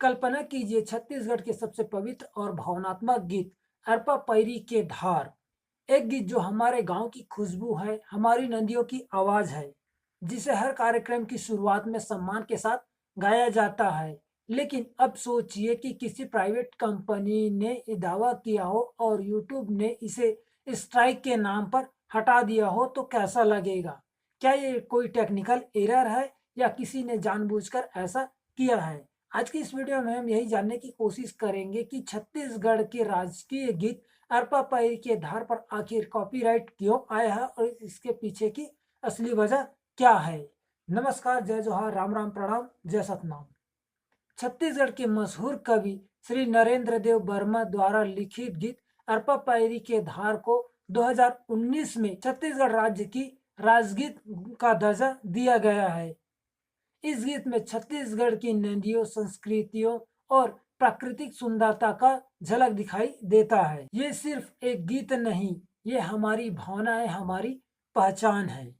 कल्पना कीजिए छत्तीसगढ़ के सबसे पवित्र और भावनात्मक गीत अरपा पैरी के धार। एक गीत जो हमारे गांव की खुशबू है, हमारी नदियों की आवाज है, जिसे हर कार्यक्रम की शुरुआत में सम्मान के साथ गाया जाता है। लेकिन अब सोचिए कि किसी प्राइवेट कंपनी ने ये दावा किया हो और यूट्यूब ने इसे स्ट्राइक के नाम पर हटा दिया हो तो कैसा लगेगा। क्या ये कोई टेक्निकल एरर है या किसी ने जानबूझकर ऐसा किया है। आज की इस वीडियो में हम यही जानने की कोशिश करेंगे कि छत्तीसगढ़ के राजकीय गीत अरपा पई के आधार पर आखिर कॉपीराइट क्यों आया है और इसके पीछे की असली वजह क्या है। नमस्कार, जय जोहार, राम राम, प्रणाम, जय सतनाम। छत्तीसगढ़ के मशहूर कवि श्री नरेंद्र देव वर्मा द्वारा लिखित गीत अरपा पैरी के धार को 2019 में छत्तीसगढ़ राज्य की राजगीत का दर्जा दिया गया है। इस गीत में छत्तीसगढ़ की नदियों, संस्कृतियों और प्राकृतिक सुंदरता का झलक दिखाई देता है। ये सिर्फ एक गीत नहीं, ये हमारी भावना है, हमारी पहचान है।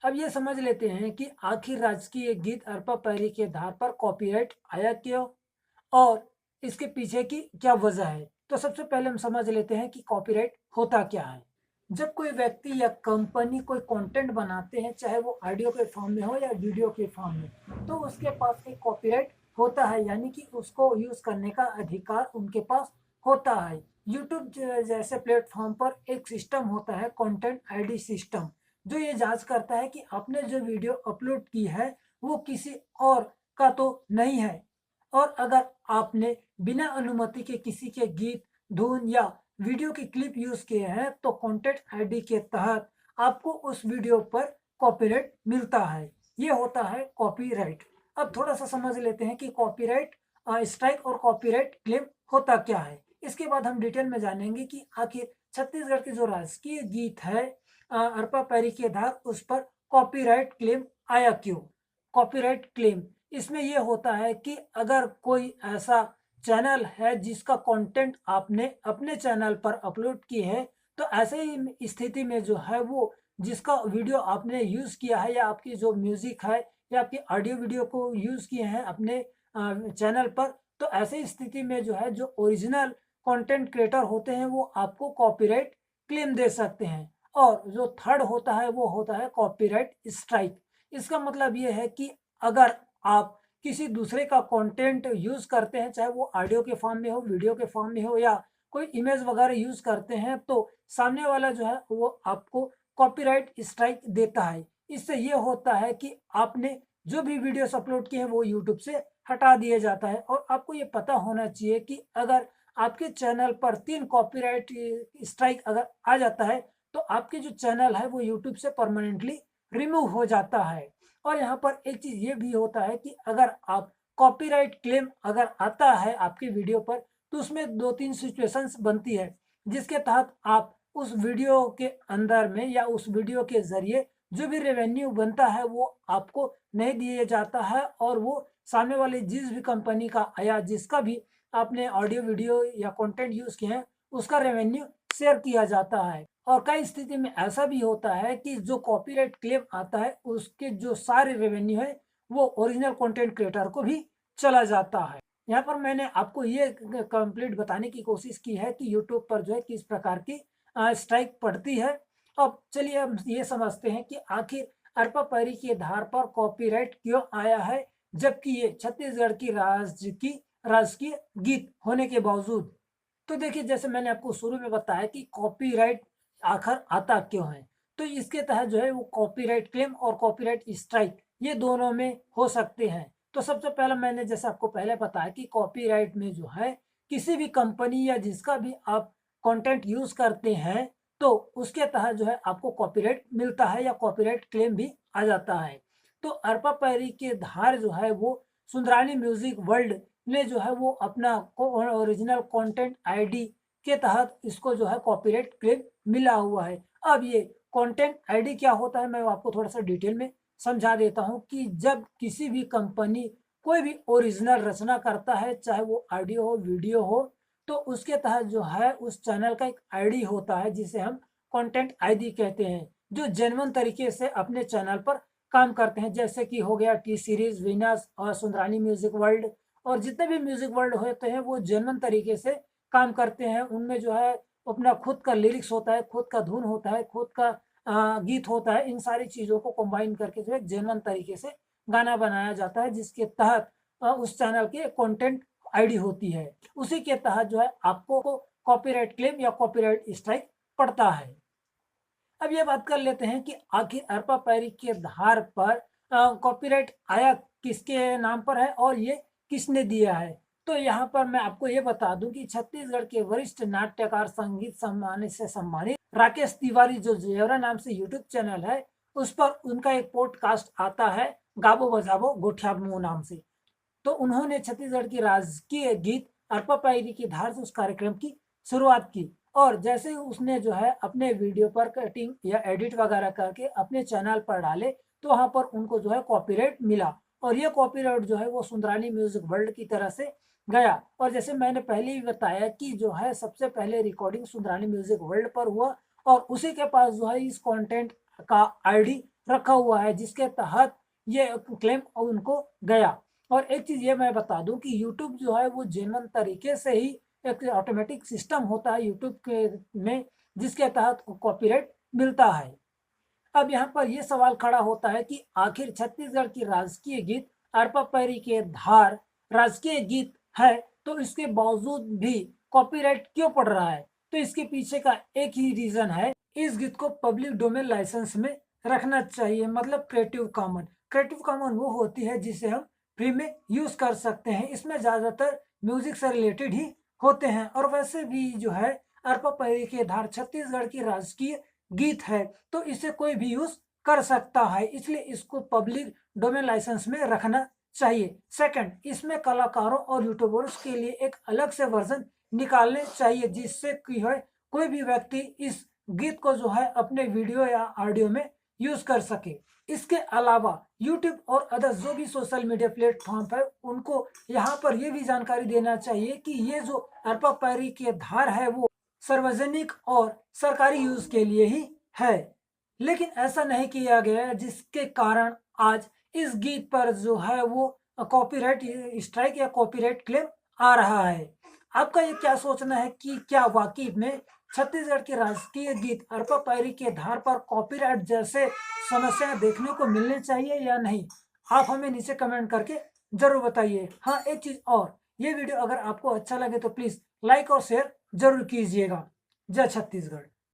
अब ये समझ लेते हैं कि आखिर राजकीय गीत अरपा पैरी के आधार पर कॉपीराइट आया क्यों और इसके पीछे की क्या वजह है। तो सबसे पहले हम समझ लेते हैं कि कॉपीराइट होता क्या है। जब कोई व्यक्ति या कंपनी कोई कंटेंट बनाते हैं, चाहे वो ऑडियो के फॉर्म में हो या वीडियो के फॉर्म में, तो उसके पास एक कॉपीराइट होता है, यानी कि उसको यूज करने का अधिकार उनके पास होता है। यूट्यूब जैसे प्लेटफॉर्म पर एक सिस्टम होता है, कंटेंट आईडी सिस्टम, जो ये जांच करता है कि आपने जो वीडियो अपलोड की है वो किसी और का तो नहीं है। और अगर आपने बिना अनुमति के किसी के गीत, धुन या वीडियो की क्लिप यूज किए हैं तो कंटेंट आईडी के तहत आपको उस वीडियो पर कॉपीराइट मिलता है। ये होता है कॉपीराइट। अब थोड़ा सा समझ लेते हैं कि कॉपीराइट स्ट्राइक और कॉपीराइट क्लेम होता क्या है। इसके बाद हम डिटेल में जानेंगे कि आखिर छत्तीसगढ़ के जो राजकीय गीत है अरपा पैरी के धार, उस पर कॉपीराइट क्लेम आया क्यों। कॉपीराइट क्लेम इसमें यह होता है कि अगर कोई ऐसा चैनल है जिसका कंटेंट आपने अपने चैनल पर अपलोड किए है, तो ऐसे ही स्थिति में जो है वो जिसका वीडियो आपने यूज किया है या आपकी जो म्यूजिक है या आपकी ऑडियो वीडियो को यूज किए हैं अपने चैनल पर, तो ऐसे स्थिति में जो है जो ओरिजिनल कंटेंट क्रिएटर होते हैं वो आपको कॉपीराइट क्लेम दे सकते हैं। और जो थर्ड होता है वो होता है कॉपीराइट स्ट्राइक। इसका मतलब ये है कि अगर आप किसी दूसरे का कंटेंट यूज करते हैं, चाहे वो ऑडियो के फॉर्म में हो, वीडियो के फॉर्म में हो या कोई इमेज वगैरह यूज करते हैं, तो सामने वाला जो है वो आपको कॉपीराइट स्ट्राइक देता है। इससे ये होता है कि आपने जो भी वीडियोस अपलोड किए हैं वो यूट्यूब से हटा दिया जाता है। और आपको ये पता होना चाहिए कि अगर आपके चैनल पर 3 कॉपीराइट स्ट्राइक अगर आ जाता है तो आपके जो चैनल है वो यूट्यूब से परमानेंटली रिमूव हो जाता है। और यहाँ पर एक चीज ये भी होता है कि अगर आप कॉपीराइट क्लेम अगर आता है आपकी वीडियो पर, तो उसमें 2-3 सिचुएशंस बनती है जिसके तहत आप उस वीडियो के अंदर में या उस वीडियो के जरिए जो भी रेवेन्यू बनता है वो आपको नहीं दिया जाता है और वो सामने वाले जिस भी कंपनी का या जिसका भी आपने ऑडियो वीडियो या कंटेंट यूज किए हैं उसका रेवेन्यू शेयर किया जाता है। और कई स्थिति में ऐसा भी होता है कि जो कॉपीराइट क्लेम आता है उसके जो सारे रेवेन्यू है वो ओरिजिनल कंटेंट क्रिएटर को भी चला जाता है। यहाँ पर मैंने आपको ये कंप्लीट बताने की कोशिश की है कि यूट्यूब पर जो है किस प्रकार की स्ट्राइक पड़ती है। अब चलिए हम ये समझते हैं कि आखिर अरपा पैरी के आधार पर कॉपीराइट क्यों आया है, जबकि ये छत्तीसगढ़ की राजकीय गीत होने के बावजूद। तो देखिए, जैसे मैंने आपको शुरू में बताया कि कॉपीराइट आखिर आता क्यों है, तो इसके तहत जो है वो कॉपीराइट क्लेम और कॉपीराइट स्ट्राइक ये दोनों में हो सकते हैं। तो सबसे पहले मैंने जैसे आपको पहले बताया कि कॉपीराइट में जो है किसी भी कंपनी या जिसका भी आप कंटेंट यूज करते हैं तो उसके तहत जो है आपको कॉपीराइट मिलता है या कॉपीराइट क्लेम भी आ जाता है। तो अरपा पैरी के धार जो है वो सुंदरानी म्यूजिक वर्ल्ड ने जो है वो अपना ओरिजिनल कंटेंट आईडी के तहत इसको जो है कॉपीराइट क्लेम मिला हुआ है। अब ये कंटेंट आईडी क्या होता है मैं आपको थोड़ा सा डिटेल में समझा देता हूँ कि जब किसी भी कंपनी कोई भी ओरिजिनल रचना करता है, चाहे वो ऑडियो हो, वीडियो हो, तो उसके तहत जो है उस चैनल का एक आईडी होता है जिसे हम कंटेंट आईडी कहते हैं, जो जेन्युइन तरीके से अपने चैनल पर काम करते हैं। जैसे कि हो गया टी सीरीज, विनस और सुंदरानी म्यूजिक वर्ल्ड और जितने भी म्यूजिक वर्ल्ड होते हैं वो जेन्युइन तरीके से काम करते हैं। उनमें जो है अपना खुद का लिरिक्स होता है, खुद का धुन होता है, खुद का गीत होता है। इन सारी चीज़ों को कंबाइन करके जो है जेन्युइन तरीके से गाना बनाया जाता है, जिसके तहत उस चैनल के कंटेंट आईडी होती है। उसी के तहत जो है आपको कॉपीराइट क्लेम या कॉपीराइट स्ट्राइक पड़ता है। अब ये बात कर लेते हैं कि आखिर अरपा पैरी के आधार पर कॉपीराइट आया किसके नाम पर है और ये किसने दिया है। तो यहाँ पर मैं आपको ये बता दूं कि छत्तीसगढ़ के वरिष्ठ नाट्यकार, संगीत सम्मान से सम्मानित राकेश तिवारी, जो जेवरा नाम से यूट्यूब चैनल है, उस पर उनका एक पॉडकास्ट आता है गाबो बजाबो गोठियाबो नाम से। तो उन्होंने छत्तीसगढ़ की राजकीय गीत अरपा पैरी की धार से उस कार्यक्रम की शुरुआत की। और जैसे ही उसने जो है अपने वीडियो पर कटिंग या एडिट वगैरह करके अपने चैनल पर डाले, तो वहां पर उनको जो है कॉपीराइट मिला। और ये कॉपीराइट जो है वो सुंदरानी म्यूजिक वर्ल्ड की तरह से गया। और जैसे मैंने पहले ही बताया कि जो है सबसे पहले रिकॉर्डिंग सुंदरानी म्यूजिक वर्ल्ड पर हुआ, और उसी के पास जो है इस कंटेंट का आईडी रखा हुआ है, जिसके तहत ये क्लेम उनको गया। और एक चीज ये मैं बता दूं कि यूट्यूब जो है वो जेन्युइन तरीके से ही एक ऑटोमेटिक सिस्टम होता है यूट्यूब के में, जिसके तहत कॉपीराइट मिलता है। अब यहाँ पर यह सवाल खड़ा होता है कि आखिर छत्तीसगढ़ की राजकीय गीत अरपा पैरी के धार राजकीय गीत है, तो इसके बावजूद भी कॉपीराइट क्यों पड़ रहा है। तो इसके पीछे का एक ही रीजन है, इस गीत को पब्लिक डोमेन लाइसेंस में रखना चाहिए, मतलब क्रिएटिव कॉमन। क्रिएटिव कॉमन वो होती है जिसे हम फ्री में यूज कर सकते हैं। इसमें ज्यादातर म्यूजिक से रिलेटेड ही होते हैं। और वैसे भी जो है अरपा पैरी के धार छत्तीसगढ़ की राजकीय गीत है, तो इसे कोई भी यूज कर सकता है, इसलिए इसको पब्लिक डोमेन लाइसेंस में रखना चाहिए। सेकंड, इसमें कलाकारों और यूट्यूबर्स के लिए एक अलग से वर्जन निकालने चाहिए, जिससे कि है कोई भी व्यक्ति इस गीत को जो है अपने वीडियो या ऑडियो में यूज कर सके। इसके अलावा यूट्यूब और अदर जो भी सोशल मीडिया प्लेटफॉर्म है, उनको यहाँ पर यह भी जानकारी देना चाहिए कि ये जो अरपा पैरी के धार है वो सार्वजनिक और सरकारी यूज के लिए ही है। लेकिन ऐसा नहीं किया गया, जिसके कारण आज इस गीत पर जो है वो कॉपीराइट स्ट्राइक या कॉपीराइट क्लेम आ रहा है। आपका ये क्या सोचना है कि क्या वाकई में छत्तीसगढ़ के राजकीय गीत अरपा पैरी के धार पर कॉपीराइट जैसे समस्या देखने को मिलनी चाहिए या नहीं? आप हमें नीचे कमेंट करके जरूर बताइए। हाँ, एक चीज और, ये वीडियो अगर आपको अच्छा लगे तो प्लीज लाइक और शेयर जरूर कीजिएगा। जय छत्तीसगढ़।